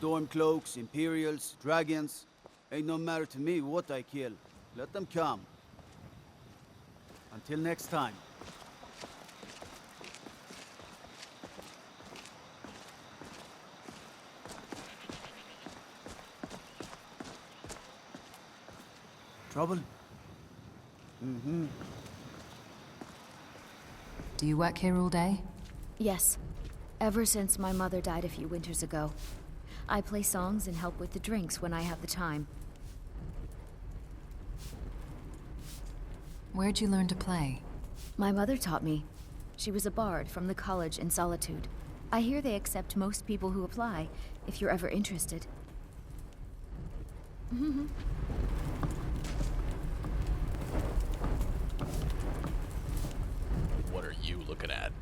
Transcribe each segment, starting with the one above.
Stormcloaks, Imperials, Dragons. Ain't no matter to me what I kill. Let them come. Until next time. Trouble? Mm-hmm. Do you work here all day? Yes. Ever since my mother died a few winters ago. I play songs and help with the drinks when I have the time. Where'd you learn to play? My mother taught me. She was a bard from the college in Solitude. I hear they accept most people who apply, if you're ever interested. What are you looking at?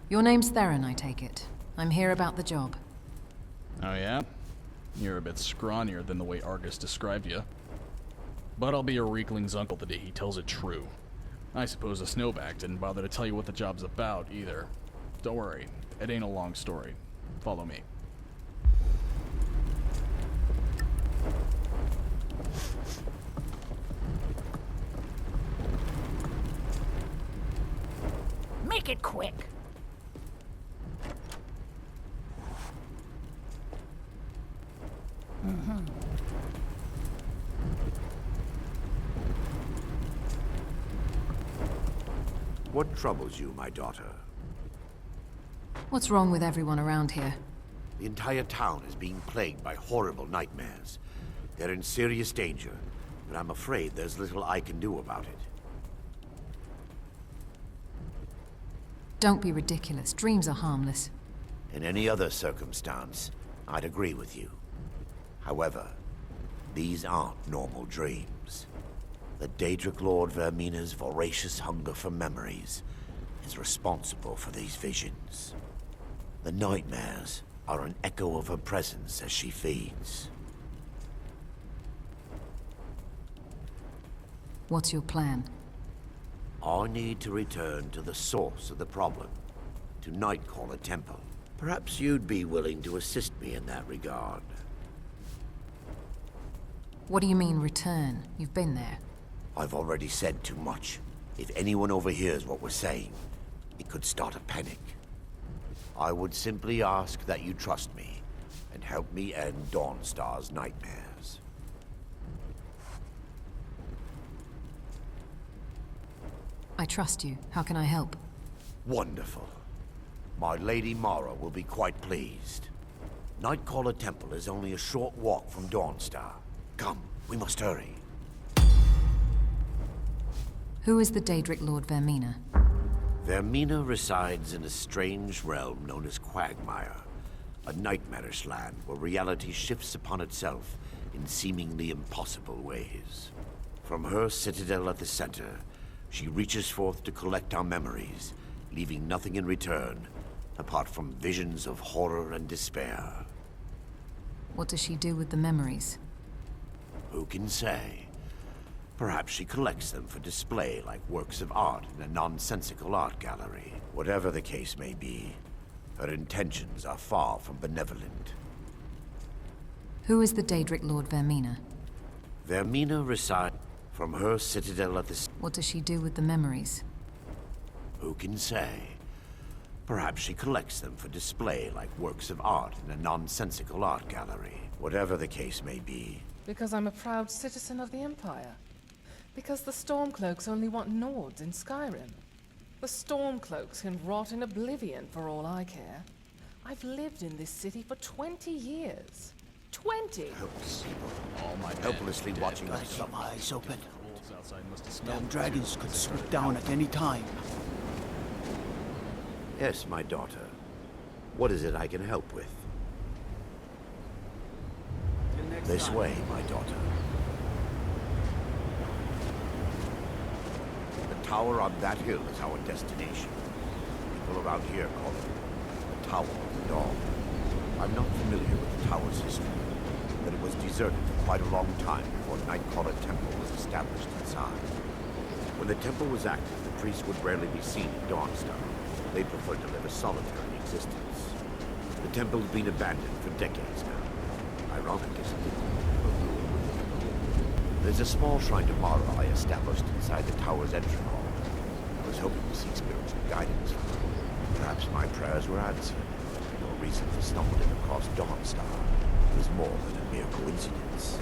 Your name's Theron, I take it. I'm here about the job. Oh yeah? You're a bit scrawnier than the way Argus described you. But I'll be your weakling's uncle the day he tells it true. I suppose the snowback didn't bother to tell you what the job's about, either. Don't worry, it ain't a long story. Follow me. Make it quick. What troubles you, my daughter? What's wrong with everyone around here? The entire town is being plagued by horrible nightmares. They're in serious danger, but I'm afraid there's little I can do about it. Don't be ridiculous. Dreams are harmless. In any other circumstance, I'd agree with you. However, these aren't normal dreams. The Daedric Lord Vaermina's voracious hunger for memories is responsible for these visions. The nightmares are an echo of her presence as she feeds. What's your plan? I need to return to the source of the problem, to Nightcaller Temple. Perhaps you'd be willing to assist me in that regard. What do you mean, return? You've been there. I've already said too much. If anyone overhears what we're saying, it could start a panic. I would simply ask that you trust me, and help me end Dawnstar's nightmares. I trust you. How can I help? Wonderful. My Lady Mara will be quite pleased. Nightcaller Temple is only a short walk from Dawnstar. Come, we must hurry. Who is the Daedric Lord Vaermina? Vaermina resides in a strange realm known as Quagmire, a nightmarish land where reality shifts upon itself in seemingly impossible ways. From her citadel at the center, she reaches forth to collect our memories, leaving nothing in return, apart from visions of horror and despair. What does she do with the memories? Who can say? Perhaps she collects them for display like works of art in a nonsensical art gallery. Whatever the case may be, her intentions are far from benevolent. Who is the Daedric Lord Vaermina? Vaermina resides from her citadel at the... What does she do with the memories? Who can say? Perhaps she collects them for display like works of art in a nonsensical art gallery. Whatever the case may be. Because I'm a proud citizen of the Empire. Because the Stormcloaks only want Nords in Skyrim. The Stormcloaks can rot in oblivion for all I care. I've lived in this city for 20 years. 20! Helplessly watching Gotta us keep my eyes open. Wolves outside must have smelled Damn dragons could swoop down at any time. Yes, my daughter. What is it I can help with? Till next This time. way, my daughter. The tower on that hill is our destination. People around here call it the Tower of the Dawn. I'm not familiar with the tower's history, but it was deserted for quite a long time before Nightcaller Temple was established inside. When the temple was active, the priests would rarely be seen in Dawnstar. They preferred to live a solitary existence. The temple's been abandoned for decades now. Ironic, isn't it? There's a small shrine to Mara I established inside the tower's entry hall. I was hoping to seek spiritual guidance from her. Perhaps my prayers were answered. Your reason for stumbling across Dawnstar was more than a mere coincidence.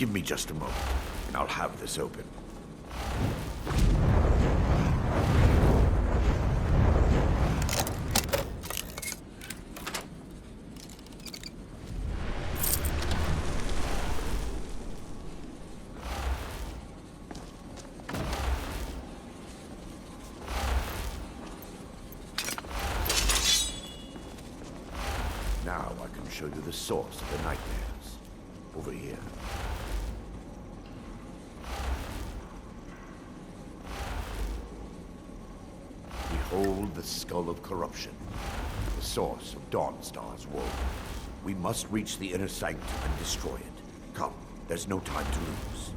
Give me just a moment, and I'll have this open. Now I can show you the source of the nightmares. Over here. Behold the skull of corruption, the source of Dawnstar's woe. We must reach the inner sanctum and destroy it. Come, there's no time to lose.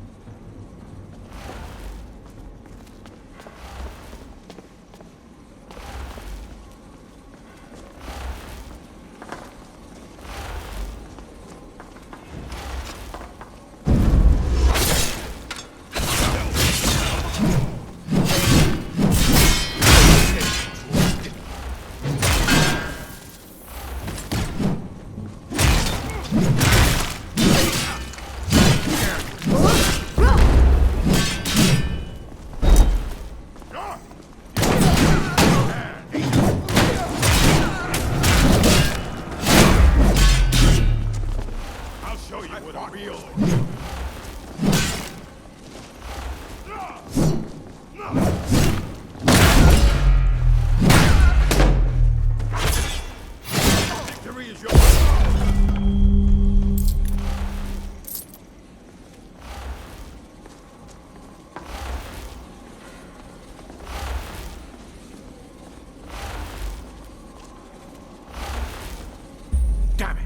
Damn it!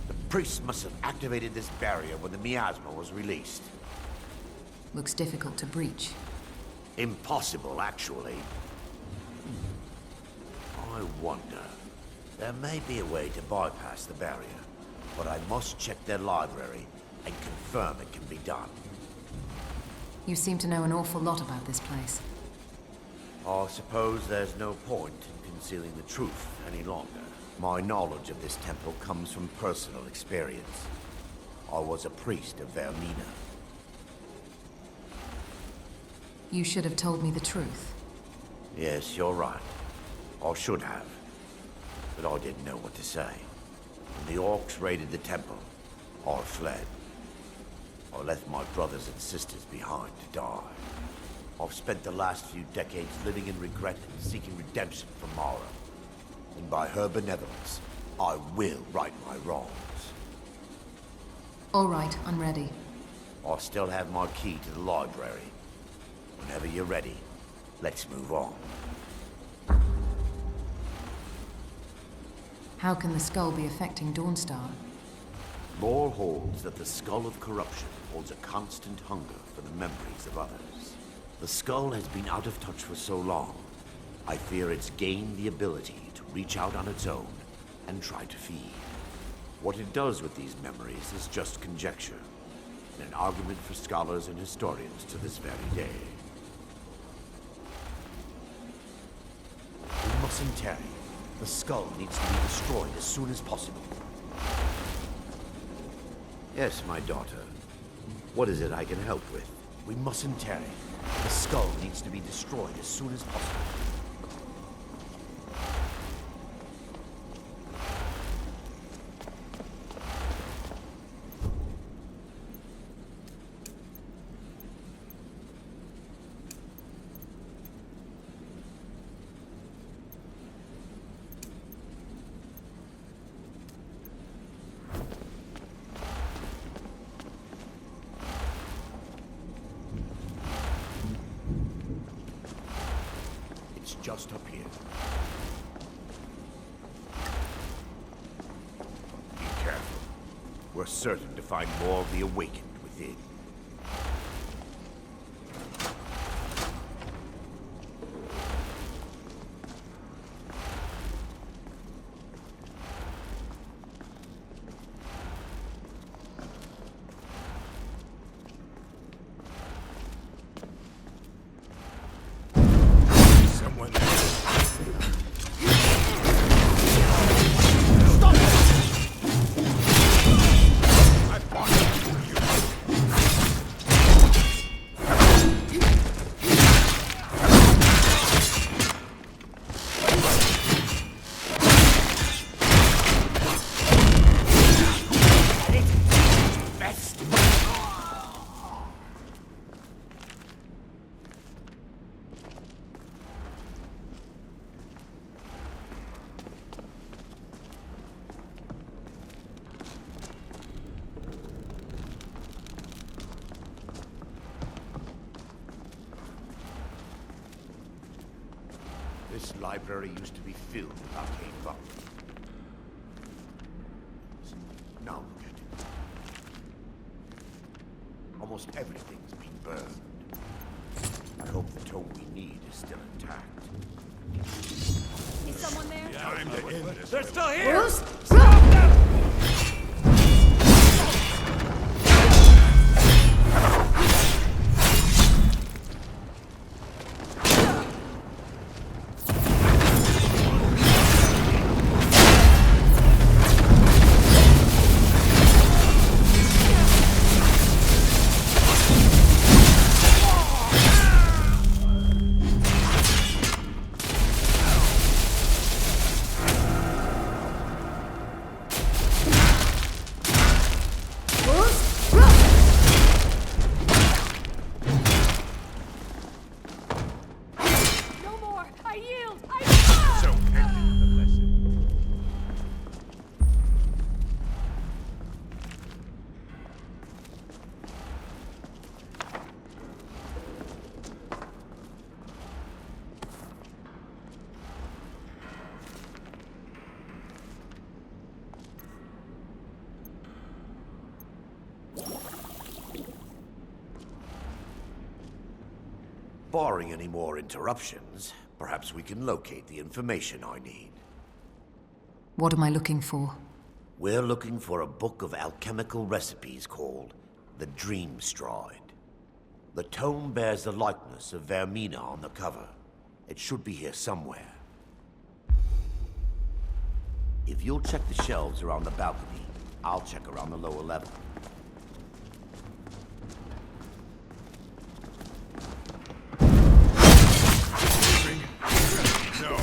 The priest must have activated this barrier when the miasma was released. Looks difficult to breach. Impossible, actually. I wonder. There may be a way to bypass the barrier, but I must check their library and confirm it can be done. You seem to know an awful lot about this place. I suppose there's no point in concealing the truth any longer. My knowledge of this temple comes from personal experience. I was a priest of Vaermina. You should have told me the truth. Yes, you're right. I should have. But I didn't know what to say. When the orcs raided the temple, I fled. I left my brothers and sisters behind to die. I've spent the last few decades living in regret and seeking redemption from Mara. And by her benevolence, I will right my wrongs. All right, I'm ready. I still have my key to the library. Whenever you're ready, let's move on. How can the skull be affecting Dawnstar? Lore holds that the skull of corruption holds a constant hunger for the memories of others. The skull has been out of touch for so long, I fear it's gained the ability to reach out on its own and try to feed. What it does with these memories is just conjecture, and an argument for scholars and historians to this very day. We mustn't tarry. The skull needs to be destroyed as soon as possible. Yes, my daughter. What is it I can help with? We mustn't tarry. The skull needs to be destroyed as soon as possible. Just up here. Be careful. We're certain to find more of the awakened within. This library used to be filled with arcane books. Now look at it. Almost everything's been burned. I hope the tome we need is still intact. Is someone there? Time to end this. They're still here! Bruce? No more! I yield! So ended the lesson. Barring any more interruptions, perhaps we can locate the information I need. What am I looking for? We're looking for a book of alchemical recipes called the Dream Stride. The tome bears the likeness of Vaermina on the cover. It should be here somewhere. If you'll check the shelves around the balcony, I'll check around the lower level. No.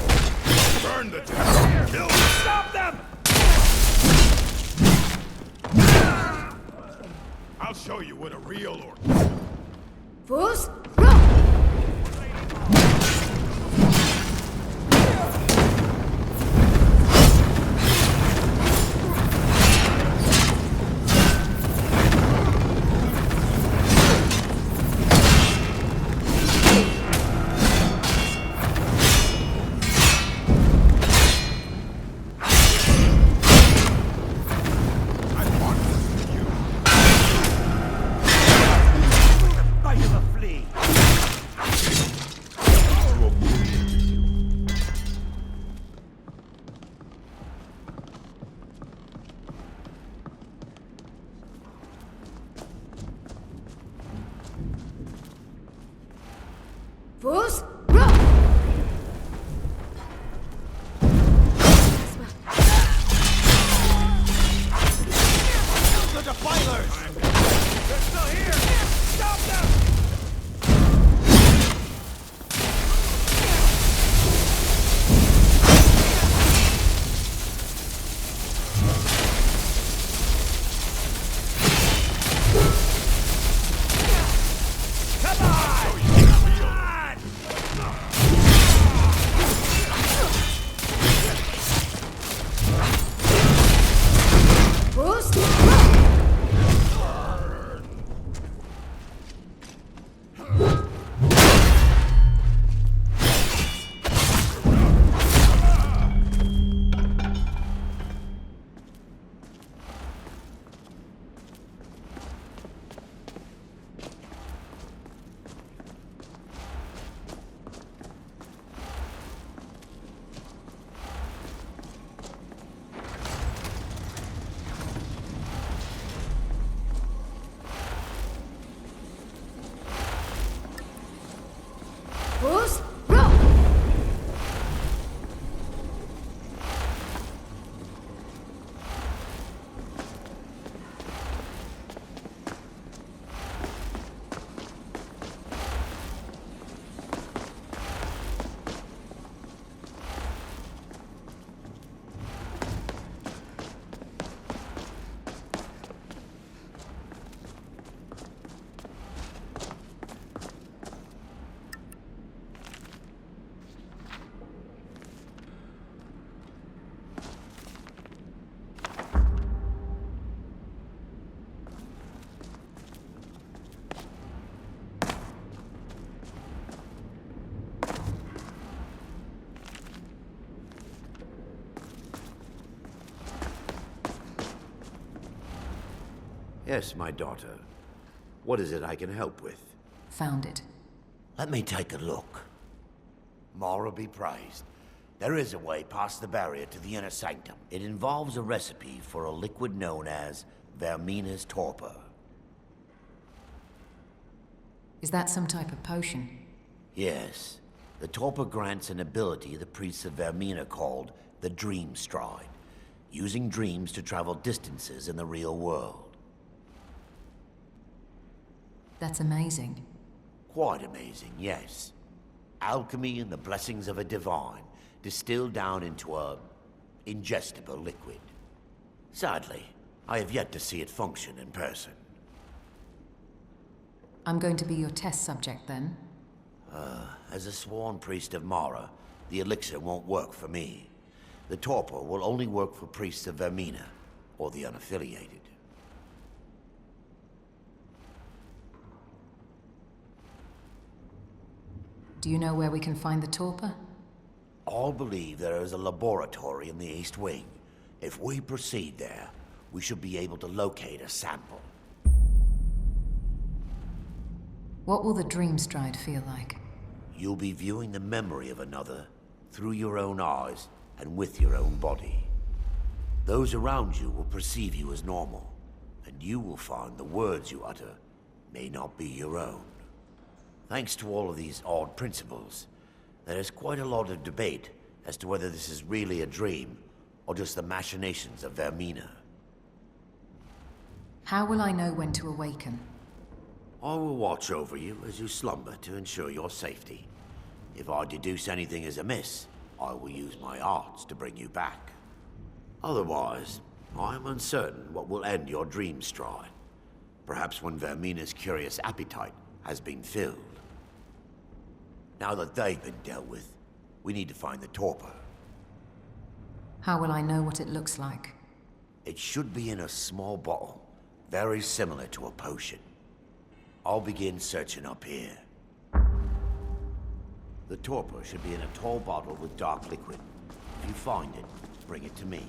Burn the town. Kill them. Stop them! I'll show you what a real orc. Bruce? Bite of a flea! Bruce? The defilers! They're still here! Stop them! Come on! Come on! Yes, my daughter. What is it I can help with? Found it. Let me take a look. Mara be praised. There is a way past the barrier to the inner sanctum. It involves a recipe for a liquid known as Vaermina's torpor. Is that some type of potion? Yes. The torpor grants an ability the priests of Vaermina called the Dream Stride, using dreams to travel distances in the real world. That's amazing. Quite amazing, yes. Alchemy and the blessings of a divine, distilled down into a ingestible liquid. Sadly, I have yet to see it function in person. I'm going to be your test subject then. As a sworn priest of Mara, the elixir won't work for me. The torpor will only work for priests of Vaermina, or the unaffiliated. Do you know where we can find the torpor? All believe there is a laboratory in the East Wing. If we proceed there, we should be able to locate a sample. What will the dream stride feel like? You'll be viewing the memory of another through your own eyes and with your own body. Those around you will perceive you as normal, and you will find the words you utter may not be your own. Thanks to all of these odd principles, there is quite a lot of debate as to whether this is really a dream or just the machinations of Vaermina. How will I know when to awaken? I will watch over you as you slumber to ensure your safety. If I deduce anything is amiss, I will use my arts to bring you back. Otherwise, I am uncertain what will end your dream stride. Perhaps when Vaermina's curious appetite has been filled. Now that they've been dealt with, we need to find the torpor. How will I know what it looks like? It should be in a small bottle, very similar to a potion. I'll begin searching up here. The torpor should be in a tall bottle with dark liquid. If you find it, bring it to me.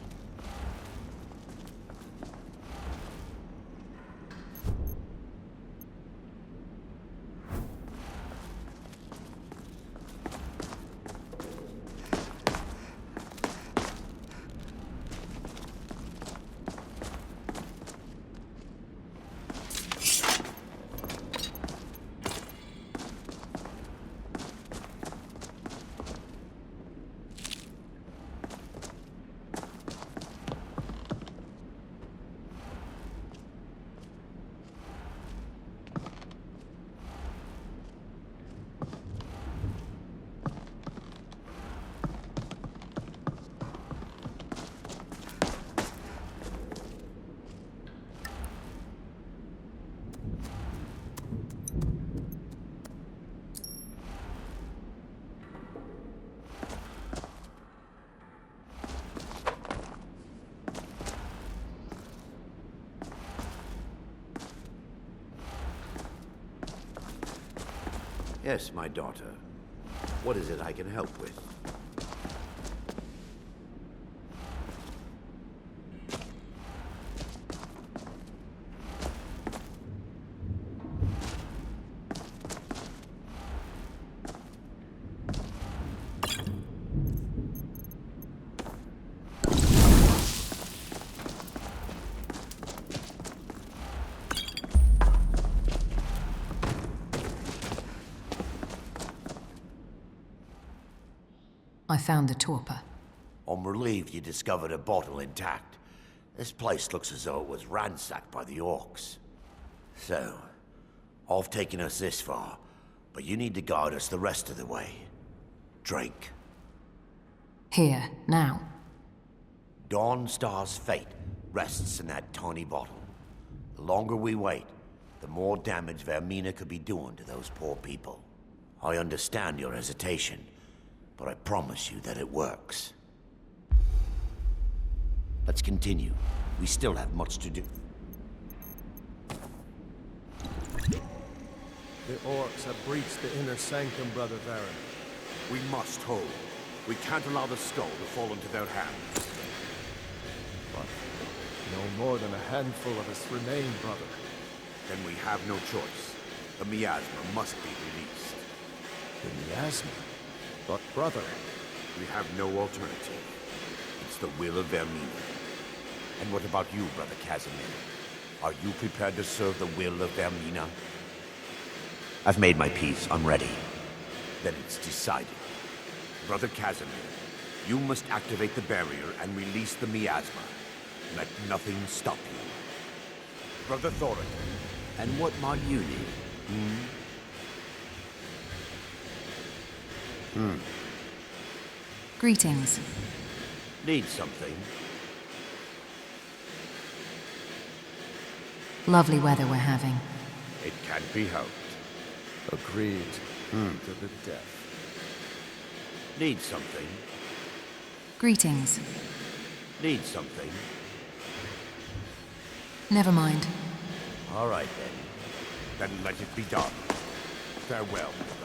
Yes, my daughter. What is it I can help with? I found the torpor. I'm relieved you discovered a bottle intact. This place looks as though it was ransacked by the orcs. So, I've taken us this far, but you need to guide us the rest of the way. Drink. Here, now. Dawnstar's fate rests in that tiny bottle. The longer we wait, the more damage Vaermina could be doing to those poor people. I understand your hesitation, but I promise you that it works. Let's continue. We still have much to do. The orcs have breached the inner sanctum, Brother Vaermina. We must hold. We can't allow the skull to fall into their hands. But No more than a handful of us remain, brother. Then we have no choice. The miasma must be released. The miasma? But brother... We have no alternative. It's the will of Vaermina. And what about you, Brother Casimir? Are you prepared to serve the will of Vaermina? I've made my peace. I'm ready. Then it's decided. Brother Casimir, you must activate the barrier and release the miasma. Let nothing stop you. Brother Thorin. And what might you need? Greetings. Need something? Lovely weather we're having. It can't be helped. Agreed. To the death. Need something? Greetings. Need something? Never mind. All right, then. Then let it be done. Farewell, brother.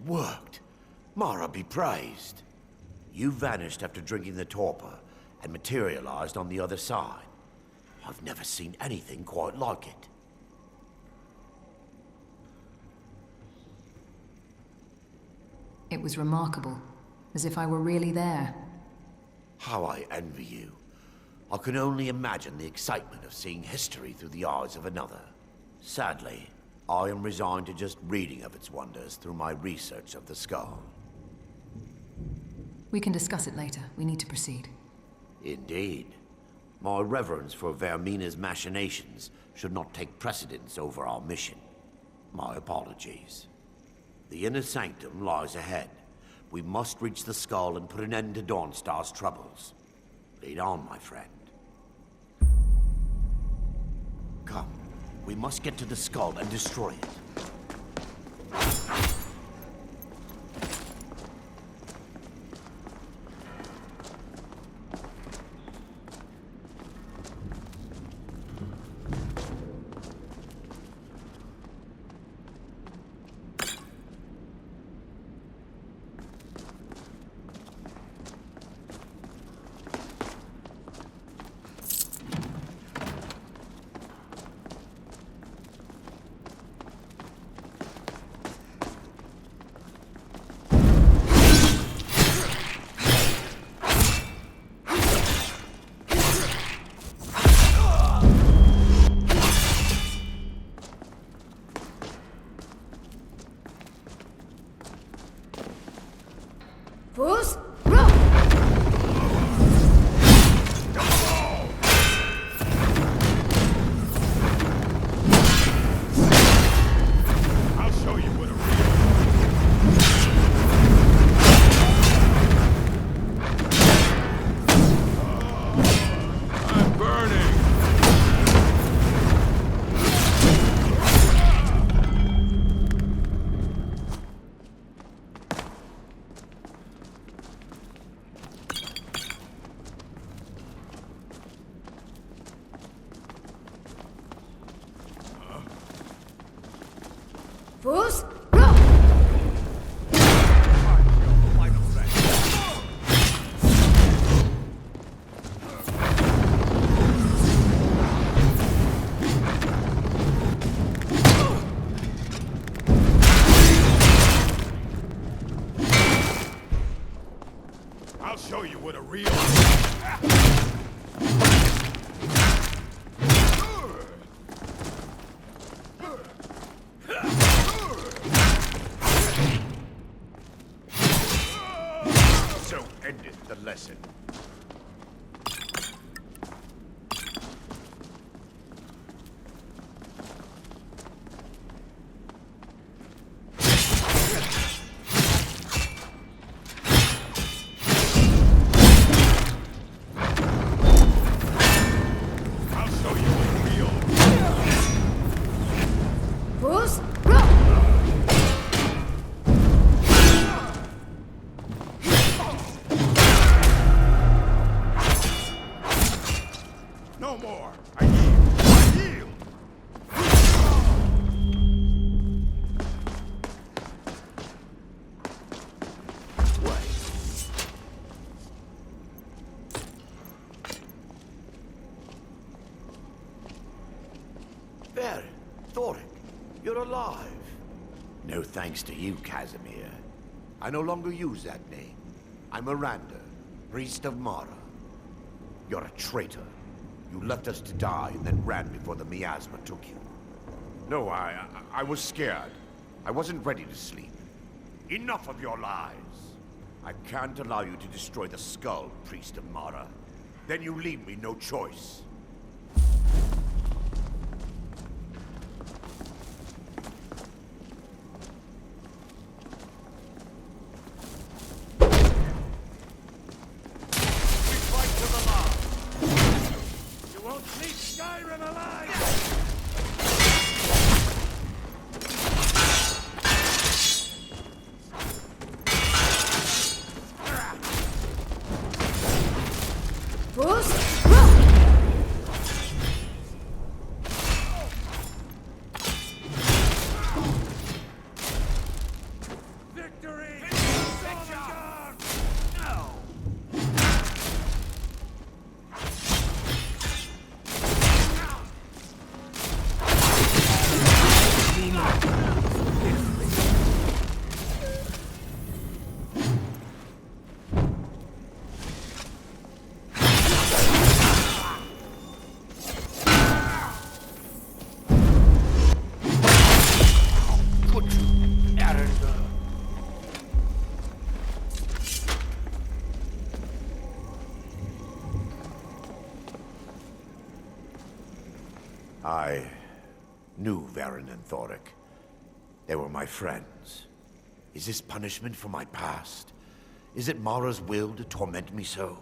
Worked. Mara be praised. You vanished after drinking the torpor and materialized on the other side. I've never seen anything quite like it. It was remarkable, as if I were really there. How I envy you. I can only imagine the excitement of seeing history through the eyes of another. Sadly, I am resigned to just reading of its wonders through my research of the skull. We can discuss it later. We need to proceed. Indeed. My reverence for Vaermina's machinations should not take precedence over our mission. My apologies. The inner sanctum lies ahead. We must reach the skull and put an end to Dawnstar's troubles. Lead on, my friend. Come. We must get to the skull and destroy it. Fools, roll! I'll show you what a real... I'm burning! Fools, roll! I'll show you what a real... So ended the lesson. I'll show you what a real... Fools, roll! No more! I yield! I yield! There, Thoric, you're alive. No thanks to you, Casimir. I no longer use that name. I'm Miranda, priest of Mara. You're a traitor. You left us to die and then ran before the miasma took you. No, I was scared. I wasn't ready to sleep. Enough of your lies. I can't allow you to destroy the skull, priest of Mara. Then you leave me no choice. SKYRIM alive! Fools, roll! Victory! I knew Vaermina and Thoric. They were my friends. Is this punishment for my past? Is it Mara's will to torment me so?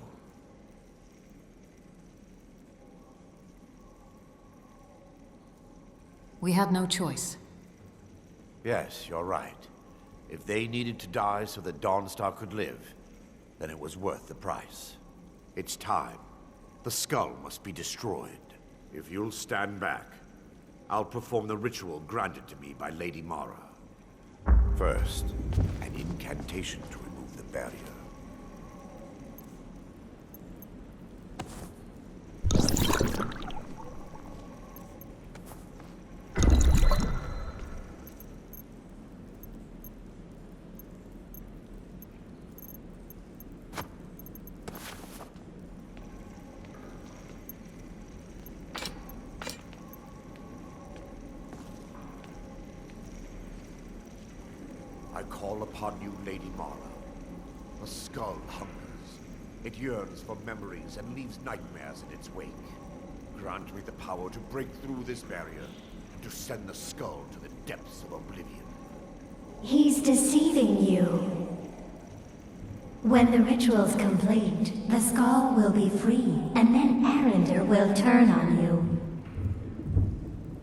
We had no choice. Yes, you're right. If they needed to die so that Dawnstar could live, then it was worth the price. It's time. The skull must be destroyed. If you'll stand back, I'll perform the ritual granted to me by Lady Mara. First, an incantation to remove the barrier. I call upon you, Lady Mara. The skull hungers. It yearns for memories and leaves nightmares in its wake. Grant me the power to break through this barrier, and to send the skull to the depths of oblivion. He's deceiving you. When the ritual's complete, the skull will be free, and then Arender will turn on you.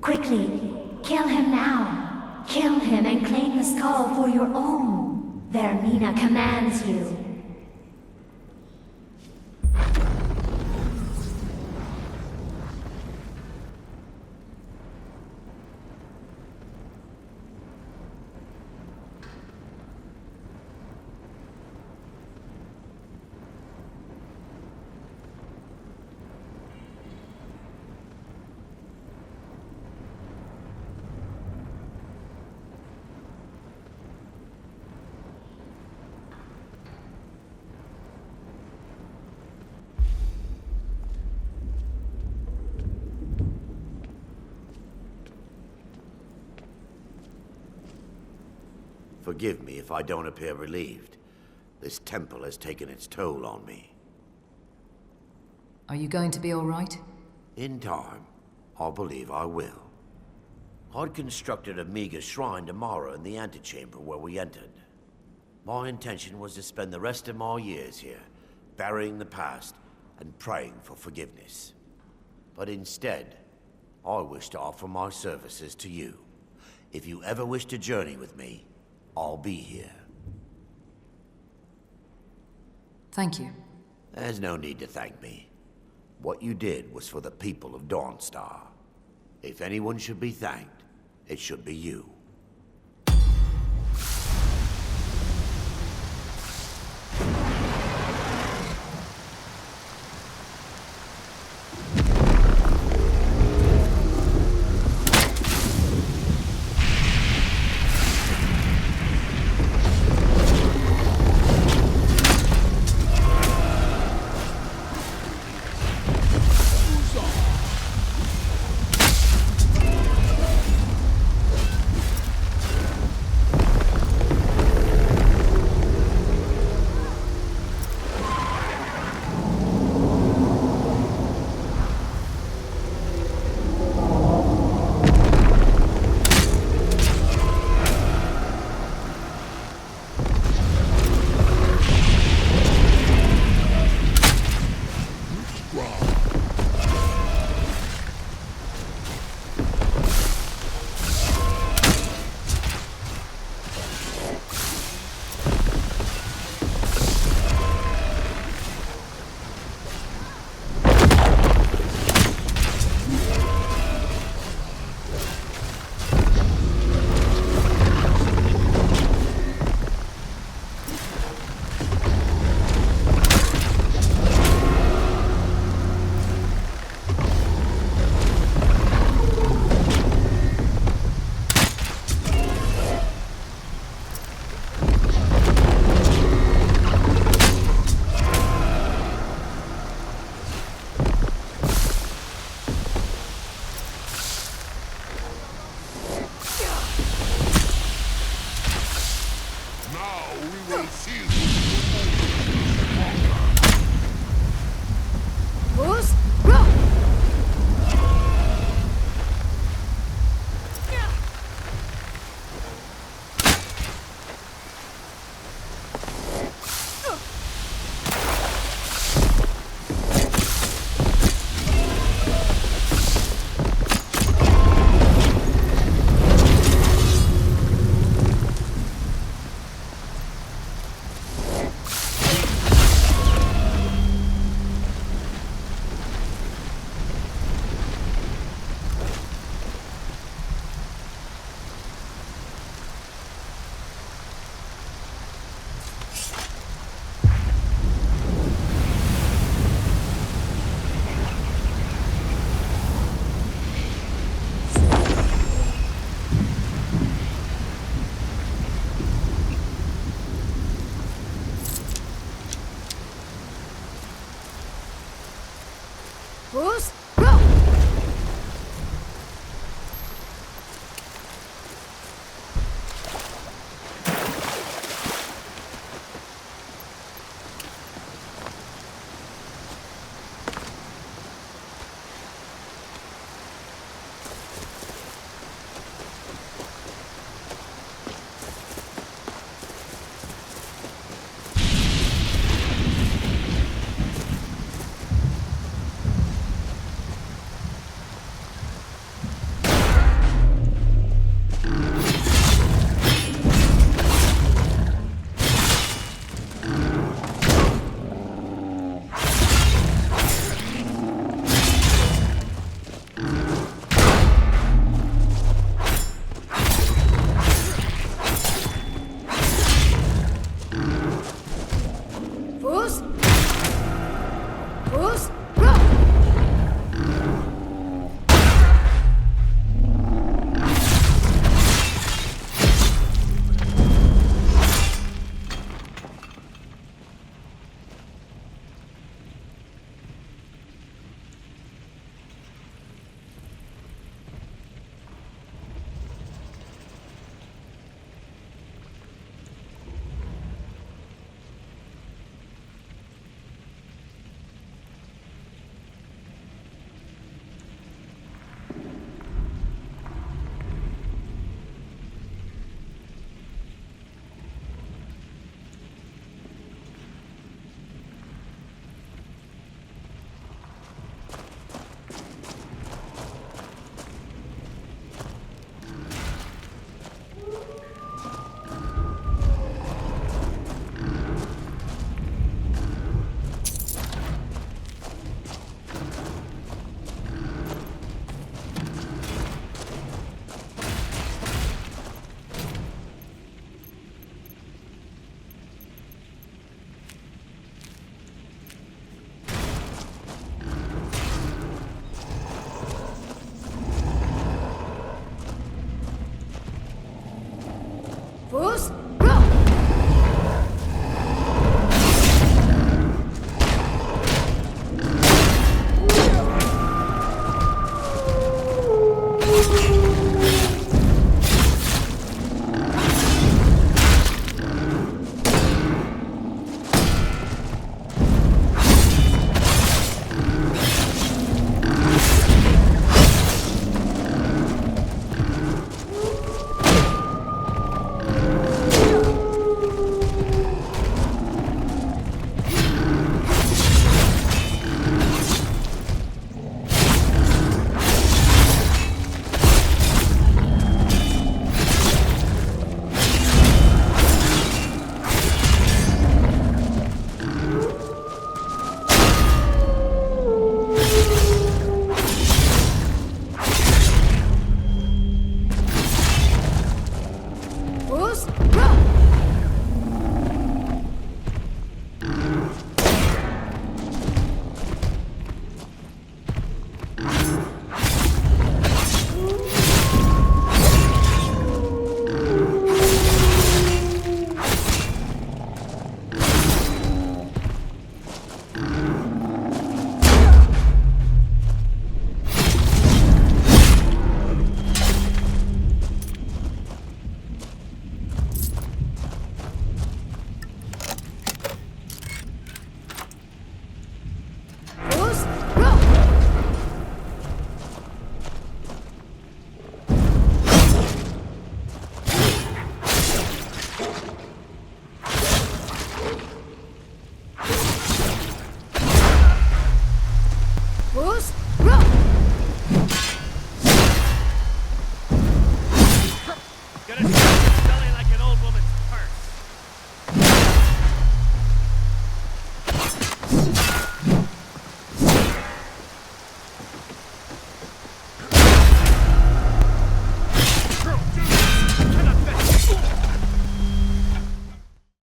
Quickly, kill him now. Kill him and claim the skull for your own. Vaermina commands you. Forgive me if I don't appear relieved. This temple has taken its toll on me. Are you going to be all right? In time, I believe I will. I'd constructed a meager shrine to Mara in the antechamber where we entered. My intention was to spend the rest of my years here, burying the past and praying for forgiveness. But instead, I wish to offer my services to you. If you ever wish to journey with me, I'll be here. Thank you. There's no need to thank me. What you did was for the people of Dawnstar. If anyone should be thanked, it should be you. Bruce?